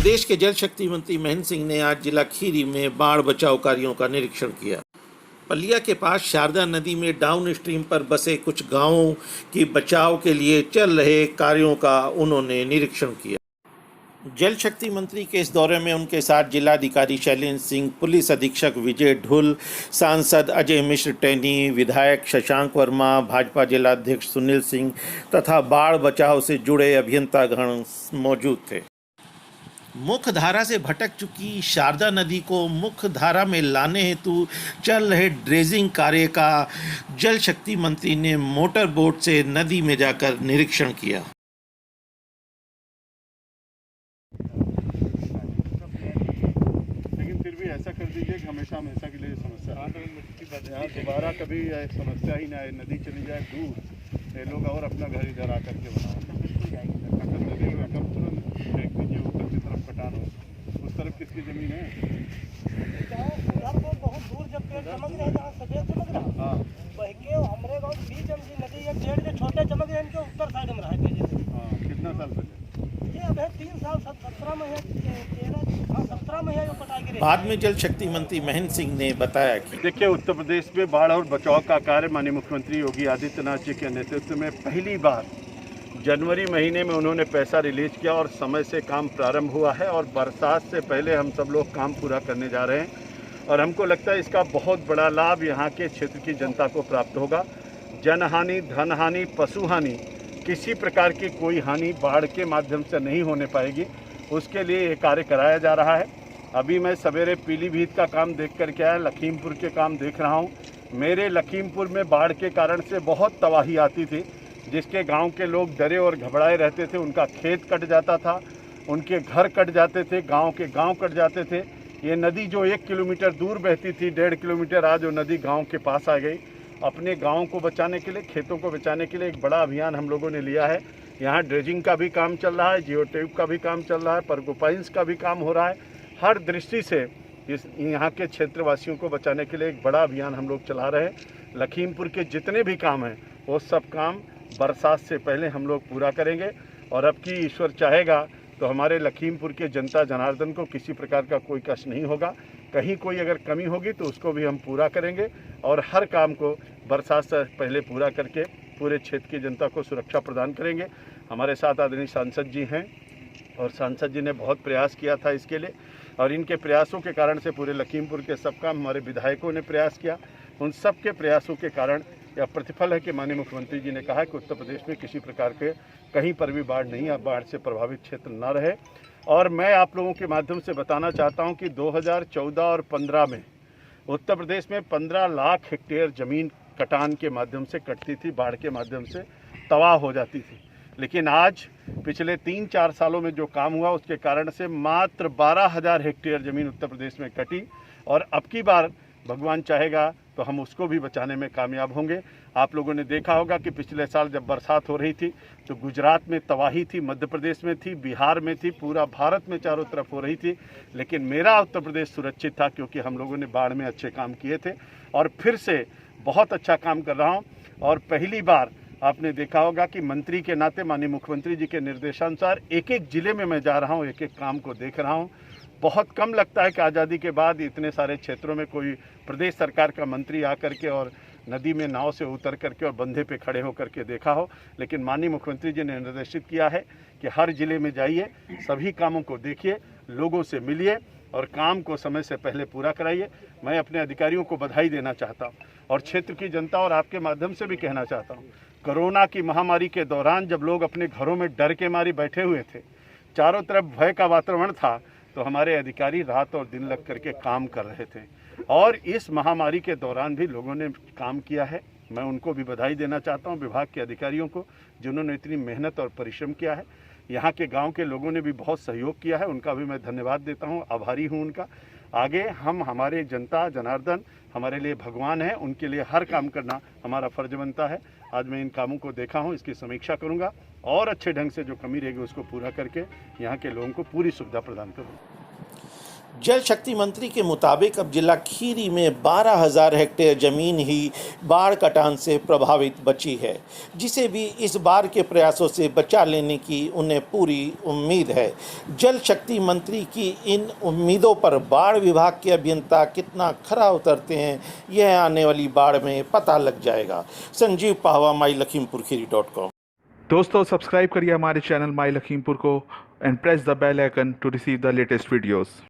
प्रदेश के जल शक्ति मंत्री महेंद्र सिंह ने आज जिला खीरी में बाढ़ बचाव कार्यों का निरीक्षण किया। पलिया के पास शारदा नदी में डाउन स्ट्रीम पर बसे कुछ गांवों की बचाव के लिए चल रहे कार्यों का उन्होंने निरीक्षण किया। जल शक्ति मंत्री के इस दौरे में उनके साथ जिलाधिकारी शैलेंद्र सिंह, पुलिस अधीक्षक विजय ढुल, सांसद अजय मिश्र टैनी, विधायक शशांक वर्मा, भाजपा जिलाध्यक्ष सुनील सिंह तथा बाढ़ बचाव से जुड़े अभियंतागण मौजूद थे। मुख्य धारा से भटक चुकी शारदा नदी को मुख्य धारा में लाने हेतु चल रहे ड्रेजिंग कार्य का जल शक्ति मंत्री ने मोटर बोट से नदी में जाकर निरीक्षण किया। लेकिन फिर भी ऐसा कर दीजिए कि हमेशा हमेशा के लिए समस्या यहाँ दोबारा कभी समस्या ही ना आए, नदी चली जाए दूर, ये लोग और अपना घर इधर आकर के बनाओ। नदी में रकम तुरंत फेंक दीजिए, ऊपर की तरफ कटान हो। उस तरफ किसकी जमीन है? उधर वो बहुत दूर जब पेड़ चमक रहे जहाँ सफेद चमक रहा, हाँ, बह के हमारे गाँव बीच में नदी है, पेड़ के छोटे चमक रहे, इनके उत्तर साइड में रहा है। हाँ, कितना साल पहले? ये अब है 3 साल 17 में है, 17 में है जो कटाई गिरे। बाद में जल शक्ति मंत्री महेंद्र सिंह ने बताया कि देखिए, उत्तर प्रदेश में बाढ़ और बचाव का कार्य माननीय मुख्यमंत्री योगी आदित्यनाथ जी के नेतृत्व में पहली बार जनवरी महीने में उन्होंने पैसा रिलीज किया और समय से काम प्रारंभ हुआ है और बरसात से पहले हम सब लोग काम पूरा करने जा रहे हैं और हमको लगता है इसका बहुत बड़ा लाभ यहाँ के क्षेत्र की जनता को प्राप्त होगा। जनहानि, धनहानि, पशु हानि, किसी प्रकार की कोई हानि बाढ़ के माध्यम से नहीं होने पाएगी, उसके लिए ये कार्य कराया जा रहा है। अभी मैं सवेरे पीलीभीत का काम देख कर के आया, लखीमपुर के काम देख रहा हूँ। मेरे लखीमपुर में बाढ़ के कारण से बहुत तबाही आती थी, जिसके गांव के लोग डरे और घबराए रहते थे। उनका खेत कट जाता था, उनके घर कट जाते थे, गांव के गांव कट जाते थे। ये नदी जो 1 किलोमीटर दूर बहती थी, 1.5 किलोमीटर, आज वो नदी गांव के पास आ गई। अपने गांव को बचाने के लिए, खेतों को बचाने के लिए एक बड़ा अभियान हम लोगों ने लिया है। यहाँ ड्रेजिंग का भी काम चल रहा है, जियो ट्यूब का भी काम चल रहा है, परगोपाइंस का भी काम हो रहा है। हर दृष्टि से इस यहाँ के क्षेत्रवासियों को बचाने के लिए एक बड़ा अभियान हम लोग चला रहे हैं। लखीमपुर के जितने भी काम हैं वो सब काम बरसात से पहले हम लोग पूरा करेंगे और अब की ईश्वर चाहेगा तो हमारे लखीमपुर के जनता जनार्दन को किसी प्रकार का कोई कष्ट नहीं होगा। कहीं कोई अगर कमी होगी तो उसको भी हम पूरा करेंगे और हर काम को बरसात से पहले पूरा करके पूरे क्षेत्र की जनता को सुरक्षा प्रदान करेंगे। हमारे साथ आदरणीय सांसद जी हैं और सांसद जी ने बहुत प्रयास किया था इसके लिए और इनके प्रयासों के कारण से पूरे लखीमपुर के सब काम हमारे विधायकों ने प्रयास किया। उन सब के प्रयासों के कारण यह प्रतिफल है कि माननीय मुख्यमंत्री जी ने कहा कि उत्तर प्रदेश में किसी प्रकार के कहीं पर भी बाढ़ नहीं, या बाढ़ से प्रभावित क्षेत्र न रहे। और मैं आप लोगों के माध्यम से बताना चाहता हूं कि 2014 और 15 में उत्तर प्रदेश में 15 लाख हेक्टेयर ज़मीन कटान के माध्यम से कटती थी, बाढ़ के माध्यम से तबाह हो जाती थी। लेकिन आज पिछले 3-4 सालों में जो काम हुआ उसके कारण से मात्र 12,000 हेक्टेयर ज़मीन उत्तर प्रदेश में कटी और अब की बार भगवान चाहेगा तो हम उसको भी बचाने में कामयाब होंगे। आप लोगों ने देखा होगा कि पिछले साल जब बरसात हो रही थी तो गुजरात में तबाही थी, मध्य प्रदेश में थी, बिहार में थी, पूरा भारत में चारों तरफ हो रही थी। लेकिन मेरा उत्तर प्रदेश सुरक्षित था क्योंकि हम लोगों ने बाढ़ में अच्छे काम किए थे और फिर से बहुत अच्छा काम कर रहा हूँ। और पहली बार आपने देखा होगा कि मंत्री के नाते माननीय मुख्यमंत्री जी के निर्देशानुसार एक एक ज़िले में मैं जा रहा हूँ, एक एक काम को देख रहा हूँ। बहुत कम लगता है कि आज़ादी के बाद इतने सारे क्षेत्रों में कोई प्रदेश सरकार का मंत्री आकर के और नदी में नाव से उतर करके और बंधे पे खड़े होकर के देखा हो। लेकिन माननीय मुख्यमंत्री जी ने निर्देशित किया है कि हर जिले में जाइए, सभी कामों को देखिए, लोगों से मिलिए और काम को समय से पहले पूरा कराइए। मैं अपने अधिकारियों को बधाई देना चाहता हूँ और क्षेत्र की जनता और आपके माध्यम से भी कहना चाहता हूँ, कोरोना की महामारी के दौरान जब लोग अपने घरों में डर के मारे बैठे हुए थे, चारों तरफ भय का वातावरण था, तो हमारे अधिकारी रात और दिन लग करके काम कर रहे थे और इस महामारी के दौरान भी लोगों ने काम किया है। मैं उनको भी बधाई देना चाहता हूं, विभाग के अधिकारियों को जिन्होंने इतनी मेहनत और परिश्रम किया है। यहाँ के गांव के लोगों ने भी बहुत सहयोग किया है, उनका भी मैं धन्यवाद देता हूं, आभारी हूं उनका। आगे हमारे जनता जनार्दन हमारे लिए भगवान है, उनके लिए हर काम करना हमारा फर्ज बनता है। आज मैं इन कामों को देखा हूँ, इसकी समीक्षा करूँगा और अच्छे ढंग से जो कमी रहेगी उसको पूरा करके यहाँ के लोगों को पूरी सुविधा प्रदान करूँगा। जल शक्ति मंत्री के मुताबिक अब जिला खीरी में 12,000 हेक्टेयर जमीन ही बाढ़ कटान से प्रभावित बची है, जिसे भी इस बार के प्रयासों से बचा लेने की उन्हें पूरी उम्मीद है। जल शक्ति मंत्री की इन उम्मीदों पर बाढ़ विभाग के अभियंता कितना खरा उतरते हैं, यह आने वाली बाढ़ में पता लग जाएगा। संजीव पाहवा, MyLakhimpurKhiri.com। दोस्तों सब्सक्राइब करिए हमारे चैनल माई लखीमपुर को and press the bell icon to receive the latest videos.